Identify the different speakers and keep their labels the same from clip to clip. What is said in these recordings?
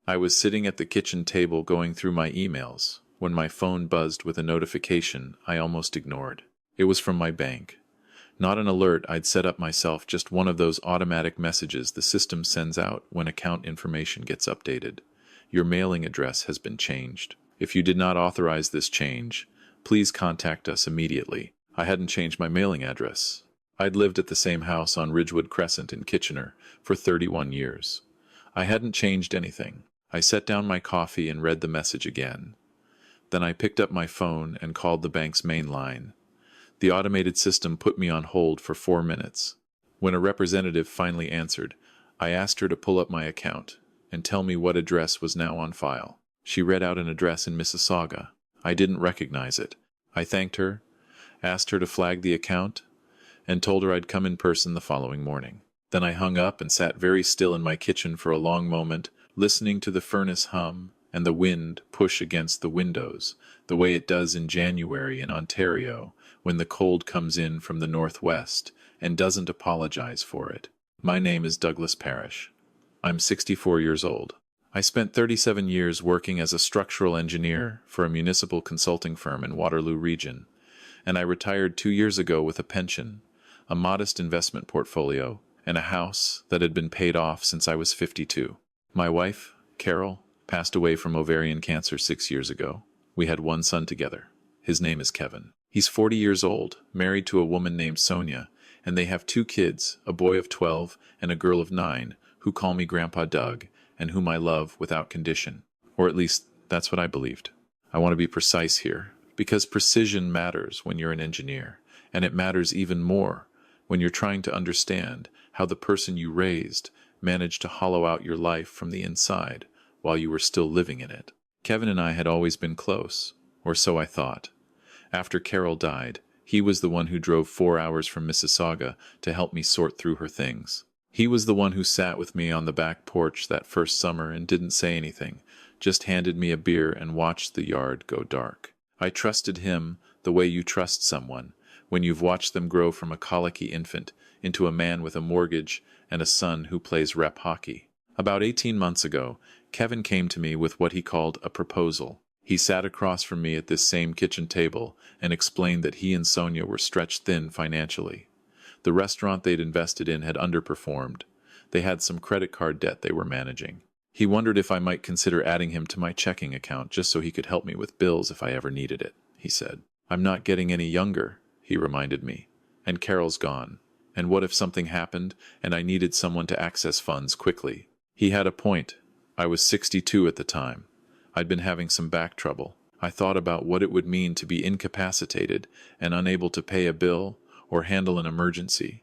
Speaker 1: I was sitting at the kitchen table going through my emails when my phone buzzed with a notification I almost ignored. It was from my bank. Not an alert I'd set up myself, just one of those automatic messages the system sends out when account information gets updated. Your mailing address has been changed. If you did not authorize this change, please contact us immediately. I hadn't changed my mailing address. I'd lived at the same house on Ridgewood Crescent in Kitchener for 31 years. I hadn't changed anything. I set down my coffee and read the message again. Then I picked up my phone and called the bank's main line. The automated system put me on hold for 4 minutes. When a representative finally answered, I asked her to pull up my account and tell me what address was now on file. She read out an address in Mississauga. I didn't recognize it. I thanked her, asked her to flag the account, and told her I'd come in person the following morning. Then I hung up and sat very still in my kitchen for a long moment, listening to the furnace hum and the wind push against the windows, the way it does in January in Ontario, when the cold comes in from the northwest and doesn't apologize for it. My name is Douglas Parrish. I'm 64 years old. I spent 37 years working as a structural engineer for a municipal consulting firm in Waterloo Region, and I retired 2 years ago with a pension, a modest investment portfolio, and a house that had been paid off since I was 52. My wife, Carol, passed away from ovarian cancer 6 years ago. We had one son together. His name is Kevin. He's 40 years old, married to a woman named Sonia, and they have 2 kids, a boy of 12 and a girl of 9, who call me Grandpa Doug, and whom I love without condition. Or at least, that's what I believed. I want to be precise here, because precision matters when you're an engineer, and it matters even more when you're trying to understand how the person you raised managed to hollow out your life from the inside while you were still living in it. Kevin and I had always been close, or so I thought. After Carol died, he was the one who drove 4 hours from Mississauga to help me sort through her things. He was the one who sat with me on the back porch that first summer and didn't say anything, just handed me a beer and watched the yard go dark. I trusted him the way you trust someone when you've watched them grow from a colicky infant into a man with a mortgage and a son who plays rep hockey. About 18 months ago, Kevin came to me with what he called a proposal. He sat across from me at this same kitchen table and explained that he and Sonia were stretched thin financially. The restaurant they'd invested in had underperformed. They had some credit card debt they were managing. He wondered if I might consider adding him to my checking account just so he could help me with bills if I ever needed it, he said. I'm not getting any younger, he reminded me. And Carol's gone. And what if something happened and I needed someone to access funds quickly? He had a point. I was 62 at the time. I'd been having some back trouble. I thought about what it would mean to be incapacitated and unable to pay a bill or handle an emergency,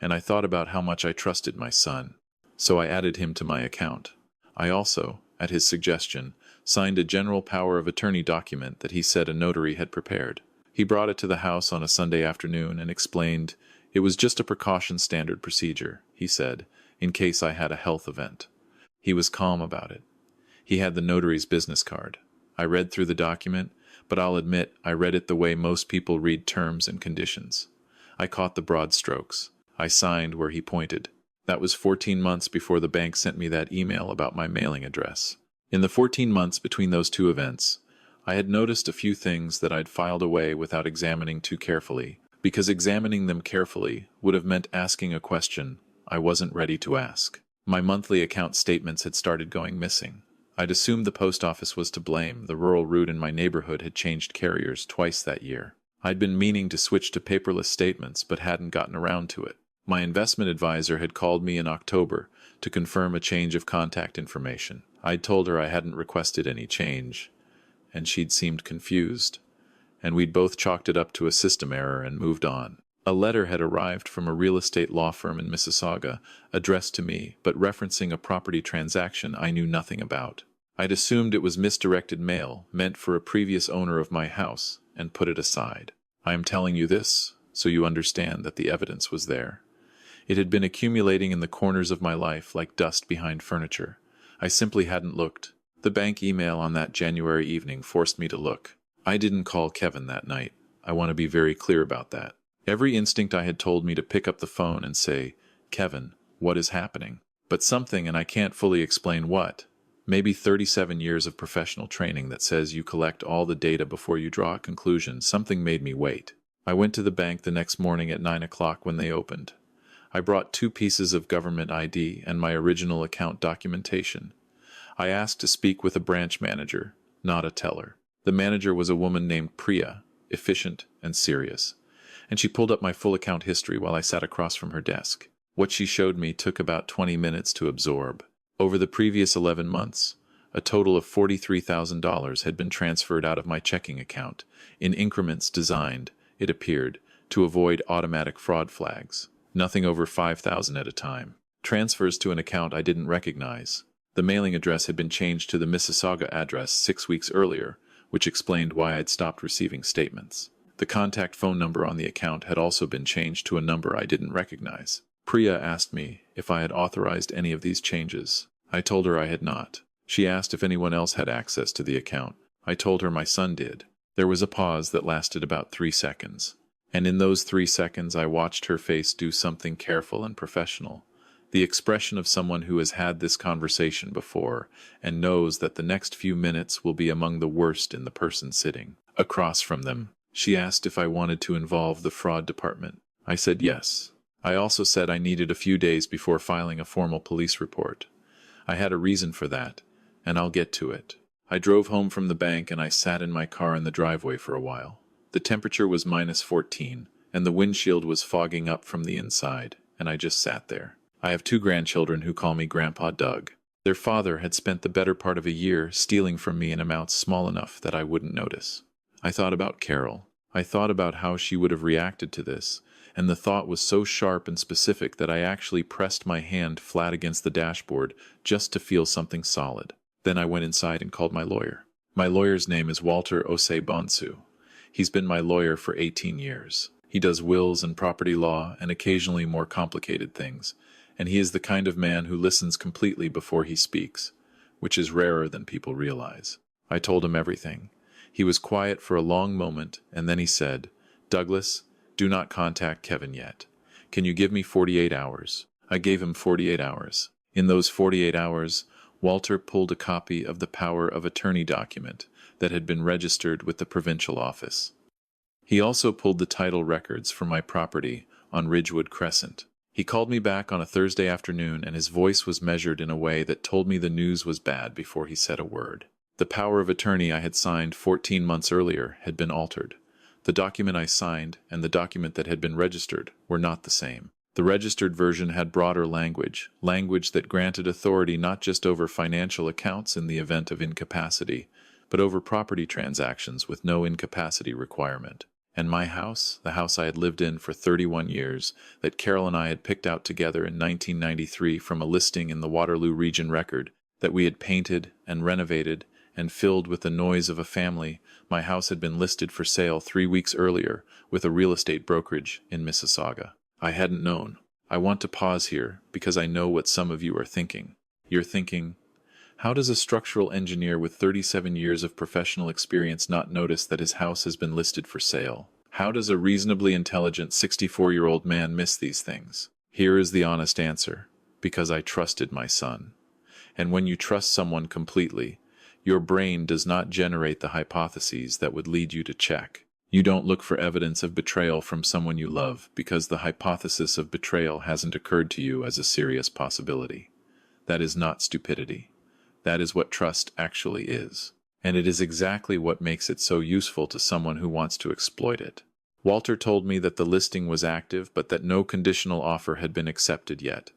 Speaker 1: and I thought about how much I trusted my son. So I added him to my account. I also, at his suggestion, signed a general power of attorney document that he said a notary had prepared. He brought it to the house on a Sunday afternoon and explained it was just a precaution standard procedure, he said, in case I had a health event. He was calm about it. He had the notary's business card. I read through the document, but I'll admit I read it the way most people read terms and conditions. I caught the broad strokes. I signed where he pointed. That was 14 months before the bank sent me that email about my mailing address. In the 14 months between those two events, I had noticed a few things that I'd filed away without examining too carefully, because examining them carefully would have meant asking a question I wasn't ready to ask. My monthly account statements had started going missing. I'd assumed the post office was to blame. The rural route in my neighborhood had changed carriers twice that year. I'd been meaning to switch to paperless statements, but hadn't gotten around to it. My investment advisor had called me in October to confirm a change of contact information. I'd told her I hadn't requested any change, and she'd seemed confused, and we'd both chalked it up to a system error and moved on. A letter had arrived from a real estate law firm in Mississauga, addressed to me, but referencing a property transaction I knew nothing about. I'd assumed it was misdirected mail, meant for a previous owner of my house, and put it aside. I am telling you this so you understand that the evidence was there. It had been accumulating in the corners of my life like dust behind furniture. I simply hadn't looked. The bank email on that January evening forced me to look. I didn't call Kevin that night. I want to be very clear about that. Every instinct I had told me to pick up the phone and say, Kevin, what is happening? But something, and I can't fully explain what, Maybe 37 years of professional training that says you collect all the data before you draw a conclusion. Something made me wait. I went to the bank the next morning at 9 o'clock when they opened. I brought 2 pieces of government ID and my original account documentation. I asked to speak with a branch manager, not a teller. The manager was a woman named Priya, efficient and serious, and she pulled up my full account history while I sat across from her desk. What she showed me took about 20 minutes to absorb. Over the previous 11 months, a total of $43,000 had been transferred out of my checking account, in increments designed, it appeared, to avoid automatic fraud flags. Nothing over $5,000 at a time. Transfers to an account I didn't recognize. The mailing address had been changed to the Mississauga address 6 weeks earlier, which explained why I'd stopped receiving statements. The contact phone number on the account had also been changed to a number I didn't recognize. Priya asked me if I had authorized any of these changes. I told her I had not. She asked if anyone else had access to the account. I told her my son did. There was a pause that lasted about 3 seconds. And in those 3 seconds I watched her face do something careful and professional. The expression of someone who has had this conversation before and knows that the next few minutes will be among the worst in the person sitting across from them. She asked if I wanted to involve the fraud department. I said yes. I also said I needed a few days before filing a formal police report. I had a reason for that, and I'll get to it. I drove home from the bank and I sat in my car in the driveway for a while. The temperature was -14, and the windshield was fogging up from the inside, and I just sat there. I have 2 grandchildren who call me Grandpa Doug. Their father had spent the better part of a year stealing from me in amounts small enough that I wouldn't notice. I thought about Carol. I thought about how she would have reacted to this, and the thought was so sharp and specific that I actually pressed my hand flat against the dashboard just to feel something solid. Then I went inside and called my lawyer. My lawyer's name is Walter Osei-Bonsu. He's been my lawyer for 18 years. He does wills and property law and occasionally more complicated things, and he is the kind of man who listens completely before he speaks, which is rarer than people realize. I told him everything. He was quiet for a long moment, and then he said, "Douglas, do not contact Kevin yet. Can you give me 48 hours? I gave him 48 hours. In those 48 hours, Walter pulled a copy of the power of attorney document that had been registered with the provincial office. He also pulled the title records for my property on Ridgewood Crescent. He called me back on a Thursday afternoon, and his voice was measured in a way that told me the news was bad before he said a word. The power of attorney I had signed 14 months earlier had been altered. The document I signed and the document that had been registered were not the same. The registered version had broader language that granted authority not just over financial accounts in the event of incapacity, but over property transactions with no incapacity requirement. And my house, the house I had lived in for 31 years, that Carol and I had picked out together in 1993 from a listing in the Waterloo Region Record, that we had painted and renovated and filled with the noise of a family, my house had been listed for sale 3 weeks earlier with a real estate brokerage in Mississauga. I hadn't known. I want to pause here because I know what some of you are thinking. You're thinking, how does a structural engineer with 37 years of professional experience not notice that his house has been listed for sale? How does a reasonably intelligent 64-year-old man miss these things? Here is the honest answer: because I trusted my son. And when you trust someone completely, your brain does not generate the hypotheses that would lead you to check. You don't look for evidence of betrayal from someone you love because the hypothesis of betrayal hasn't occurred to you as a serious possibility. That is not stupidity. That is what trust actually is. And it is exactly what makes it so useful to someone who wants to exploit it. Walter told me that the listing was active, but that no conditional offer had been accepted yet.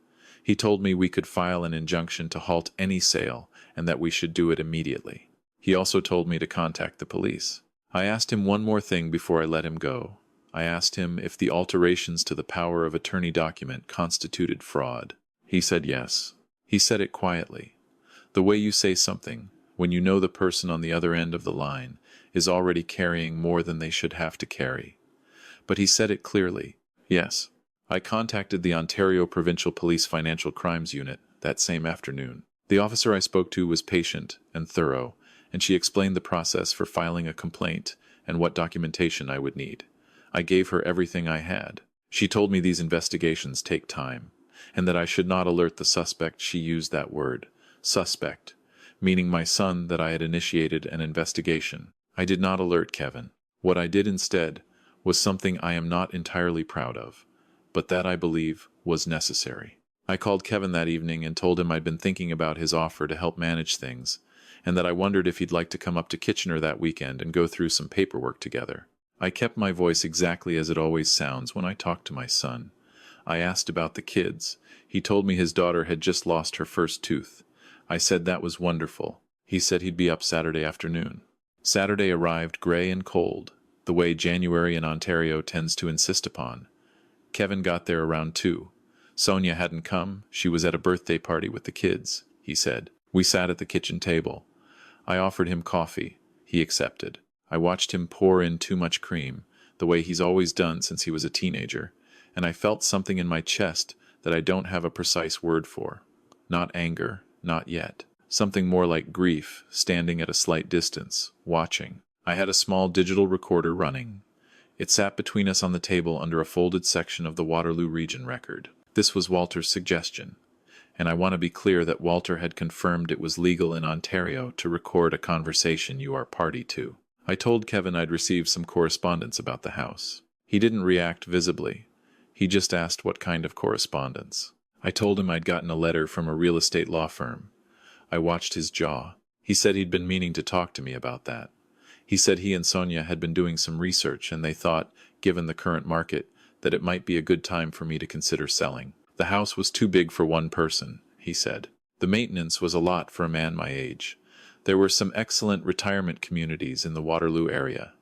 Speaker 1: He told me we could file an injunction to halt any sale and that we should do it immediately. He also told me to contact the police. I asked him one more thing before I let him go. I asked him if the alterations to the power of attorney document constituted fraud. He said yes. He said it quietly. The way you say something, when you know the person on the other end of the line is already carrying more than they should have to carry. But he said it clearly. Yes. I contacted the Ontario Provincial Police Financial Crimes Unit that same afternoon. The officer I spoke to was patient and thorough, and she explained the process for filing a complaint and what documentation I would need. I gave her everything I had. She told me these investigations take time, and that I should not alert the suspect. She used that word, suspect, meaning my son, that I had initiated an investigation. I did not alert Kevin. What I did instead was something I am not entirely proud of, but that I believe was necessary. I called Kevin that evening and told him I'd been thinking about his offer to help manage things, and that I wondered if he'd like to come up to Kitchener that weekend and go through some paperwork together. I kept my voice exactly as it always sounds when I talk to my son. I asked about the kids. He told me his daughter had just lost her first tooth. I said that was wonderful. He said he'd be up Saturday afternoon. Saturday arrived gray and cold, the way January in Ontario tends to insist upon. Kevin got there around 2. Sonia hadn't come. She was at a birthday party with the kids, he said. We sat at the kitchen table. I offered him coffee. He accepted. I watched him pour in too much cream, the way he's always done since he was a teenager, and I felt something in my chest that I don't have a precise word for. Not anger, not yet. Something more like grief, standing at a slight distance, watching. I had a small digital recorder running. It sat between us on the table under a folded section of the Waterloo Region record. This was Walter's suggestion, and I want to be clear that Walter had confirmed it was legal in Ontario to record a conversation you are party to. I told Kevin I'd received some correspondence about the house. He didn't react visibly. He just asked what kind of correspondence. I told him I'd gotten a letter from a real estate law firm. I watched his jaw. He said he'd been meaning to talk to me about that. He said he and Sonia had been doing some research and they thought, given the current market, that it might be a good time for me to consider selling. The house was too big for one person, he said. The maintenance was a lot for a man my age. There were some excellent retirement communities in the Waterloo area.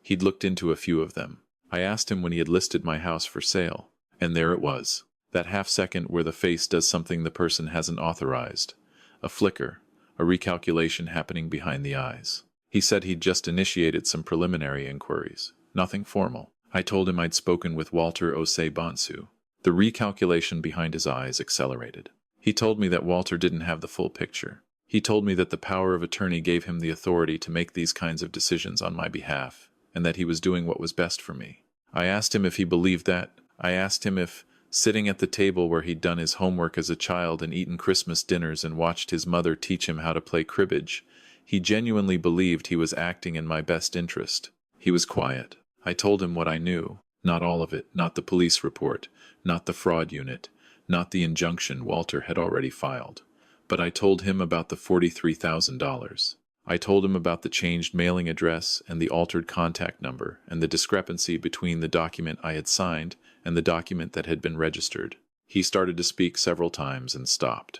Speaker 1: He'd looked into a few of them. I asked him when he had listed my house for sale, and there it was. That half second where the face does something the person hasn't authorized. A flicker, a recalculation happening behind the eyes. He said he'd just initiated some preliminary inquiries. Nothing formal. I told him I'd spoken with Walter Osei Bonsu. The recalculation behind his eyes accelerated. He told me that Walter didn't have the full picture. He told me that the power of attorney gave him the authority to make these kinds of decisions on my behalf, and that he was doing what was best for me. I asked him if he believed that. I asked him if, sitting at the table where he'd done his homework as a child and eaten Christmas dinners and watched his mother teach him how to play cribbage, he genuinely believed he was acting in my best interest. He was quiet. I told him what I knew. Not all of it, not the police report, not the fraud unit, not the injunction Walter had already filed. But I told him about the $43,000. I told him about the changed mailing address and the altered contact number and the discrepancy between the document I had signed and the document that had been registered. He started to speak several times and stopped.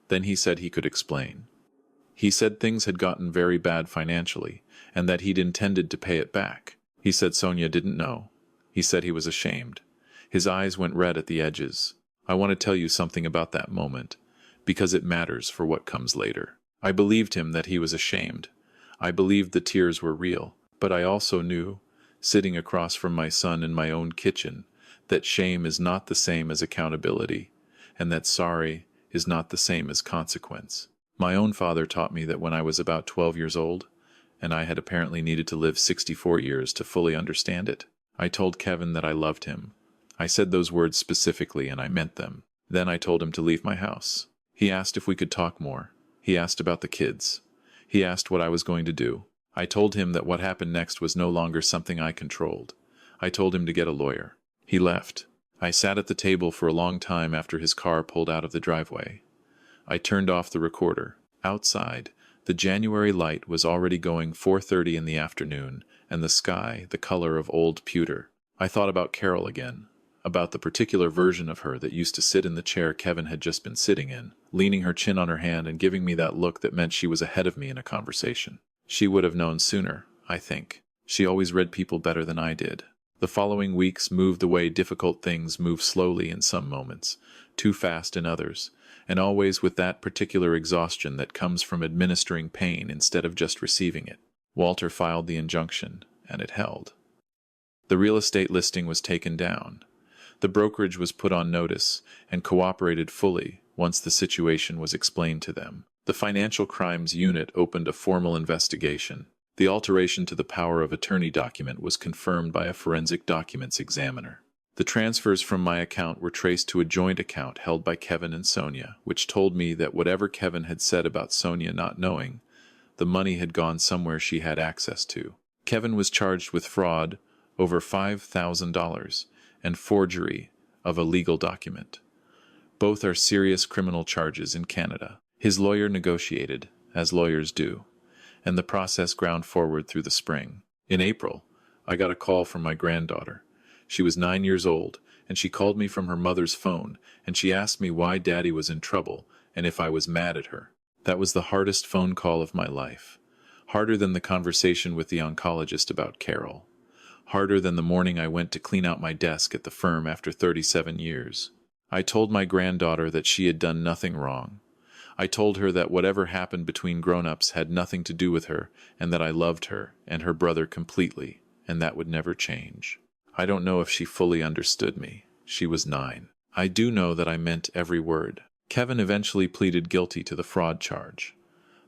Speaker 1: Then he said he could explain. He said things had gotten very bad financially and that he'd intended to pay it back. He said Sonia didn't know. He said he was ashamed. His eyes went red at the edges. I want to tell you something about that moment, because it matters for what comes later. I believed him that he was ashamed. I believed the tears were real, but I also knew, sitting across from my son in my own kitchen, that shame is not the same as accountability, and that sorry is not the same as consequence. My own father taught me that when I was about 12 years old, and I had apparently needed to live 64 years to fully understand it. I told Kevin that I loved him. I said those words specifically and I meant them. Then I told him to leave my house. He asked if we could talk more. He asked about the kids. He asked what I was going to do. I told him that what happened next was no longer something I controlled. I told him to get a lawyer. He left. I sat at the table for a long time after his car pulled out of the driveway. I turned off the recorder. Outside, the January light was already going 4:30 in the afternoon, and the sky the color of old pewter. I thought about Carol again, about the particular version of her that used to sit in the chair Kevin had just been sitting in, leaning her chin on her hand and giving me that look that meant she was ahead of me in a conversation. She would have known sooner, I think. She always read people better than I did. The following weeks moved the way difficult things move slowly in some moments, too fast in others, and always with that particular exhaustion that comes from administering pain instead of just receiving it. Walter filed the injunction, and it held. The real estate listing was taken down. The brokerage was put on notice and cooperated fully once the situation was explained to them. The Financial Crimes Unit opened a formal investigation. The alteration to the power of attorney document was confirmed by a forensic documents examiner. The transfers from my account were traced to a joint account held by Kevin and Sonia, which told me that whatever Kevin had said about Sonia not knowing, the money had gone somewhere she had access to. Kevin was charged with fraud over $5,000 and forgery of a legal document. Both are serious criminal charges in Canada. His lawyer negotiated, as lawyers do, and the process ground forward through the spring. In April, I got a call from my granddaughter. She was 9 years old, and she called me from her mother's phone, and she asked me why Daddy was in trouble and if I was mad at her. That was the hardest phone call of my life. Harder than the conversation with the oncologist about Carol. Harder than the morning I went to clean out my desk at the firm after 37 years. I told my granddaughter that she had done nothing wrong. I told her that whatever happened between grown-ups had nothing to do with her, and that I loved her and her brother completely, and that would never change. I don't know if she fully understood me. She was 9. I do know that I meant every word. Kevin eventually pleaded guilty to the fraud charge.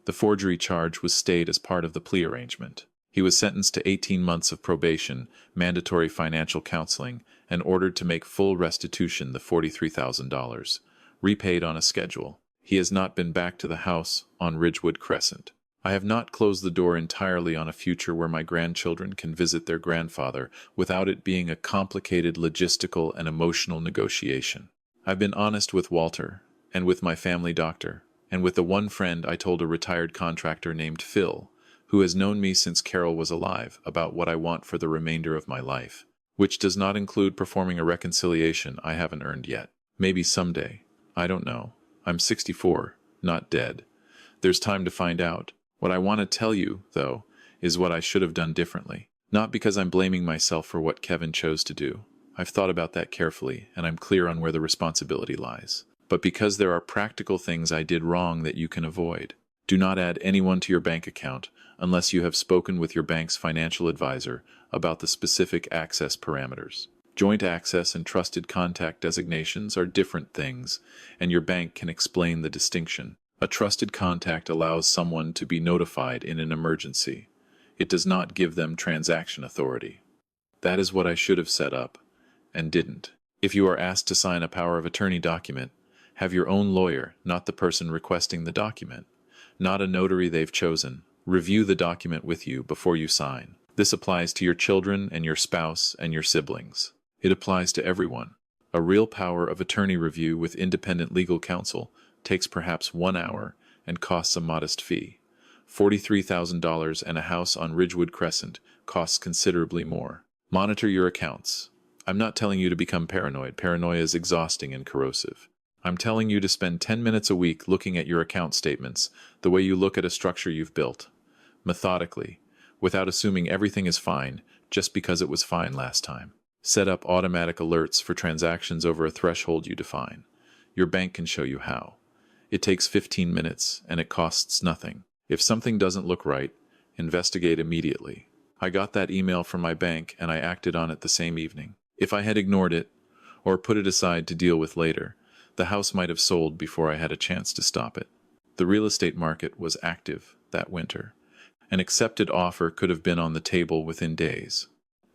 Speaker 1: The forgery charge was stayed as part of the plea arrangement. He was sentenced to 18 months of probation, mandatory financial counseling, and ordered to make full restitution the $43,000, repaid on a schedule. He has not been back to the house on Ridgewood Crescent. I have not closed the door entirely on a future where my grandchildren can visit their grandfather without it being a complicated logistical and emotional negotiation. I've been honest with Walter, and with my family doctor, and with the one friend I told a retired contractor named Phil, who has known me since Carol was alive, about what I want for the remainder of my life, which does not include performing a reconciliation I haven't earned yet. Maybe someday. I don't know. I'm 64, not dead. There's time to find out. What I want to tell you, though, is what I should have done differently. Not because I'm blaming myself for what Kevin chose to do. I've thought about that carefully, and I'm clear on where the responsibility lies. But because there are practical things I did wrong that you can avoid. Do not add anyone to your bank account unless you have spoken with your bank's financial advisor about the specific access parameters. Joint access and trusted contact designations are different things, and your bank can explain the distinction. A trusted contact allows someone to be notified in an emergency. It does not give them transaction authority. That is what I should have set up, and didn't. If you are asked to sign a power of attorney document, have your own lawyer, not the person requesting the document, not a notary they've chosen. Review the document with you before you sign. This applies to your children and your spouse and your siblings. It applies to everyone. A real power of attorney review with independent legal counsel takes perhaps 1 hour and costs a modest fee. $43,000 and a house on Ridgewood Crescent costs considerably more. Monitor your accounts. I'm not telling you to become paranoid. Paranoia is exhausting and corrosive. I'm telling you to spend 10 minutes a week looking at your account statements the way you look at a structure you've built. Methodically, without assuming everything is fine just because it was fine last time. Set up automatic alerts for transactions over a threshold you define. Your bank can show you how. It takes 15 minutes, and it costs nothing. If something doesn't look right, investigate immediately. I got that email from my bank, and I acted on it the same evening. If I had ignored it, or put it aside to deal with later, the house might have sold before I had a chance to stop it. The real estate market was active that winter. An accepted offer could have been on the table within days.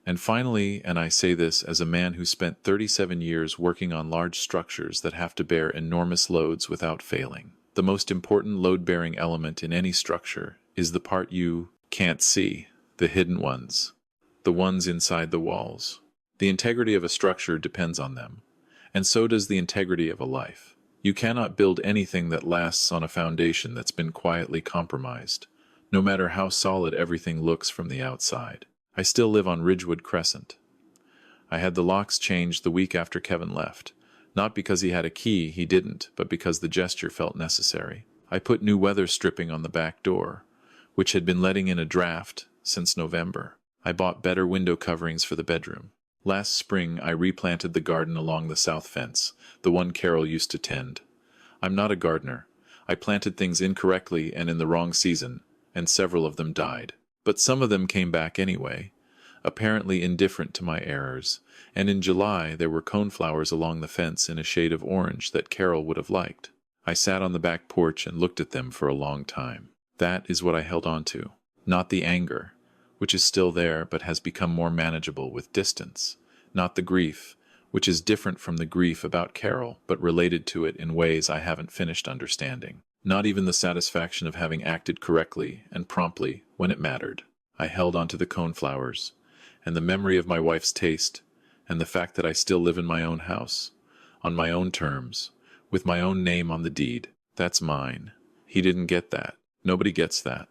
Speaker 1: And finally, and I say this as a man who spent 37 years working on large structures that have to bear enormous loads without failing, the most important load-bearing element in any structure is the part you can't see, the hidden ones, the ones inside the walls. The integrity of a structure depends on them, and so does the integrity of a life. You cannot build anything that lasts on a foundation that's been quietly compromised, no matter how solid everything looks from the outside. I still live on Ridgewood Crescent. I had the locks changed the week after Kevin left, not because he had a key, he didn't, but because the gesture felt necessary. I put new weather stripping on the back door, which had been letting in a draft since November. I bought better window coverings for the bedroom. Last spring, I replanted the garden along the south fence, the one Carol used to tend. I'm not a gardener. I planted things incorrectly and in the wrong season, and several of them died. But some of them came back anyway, apparently indifferent to my errors, and in July there were coneflowers along the fence in a shade of orange that Carol would have liked. I sat on the back porch and looked at them for a long time. That is what I held on to, not the anger, which is still there but has become more manageable with distance, not the grief, which is different from the grief about Carol, but related to it in ways I haven't finished understanding. Not even the satisfaction of having acted correctly and promptly when it mattered. I held onto the coneflowers, and the memory of my wife's taste, and the fact that I still live in my own house, on my own terms, with my own name on the deed. That's mine. He didn't get that. Nobody gets that.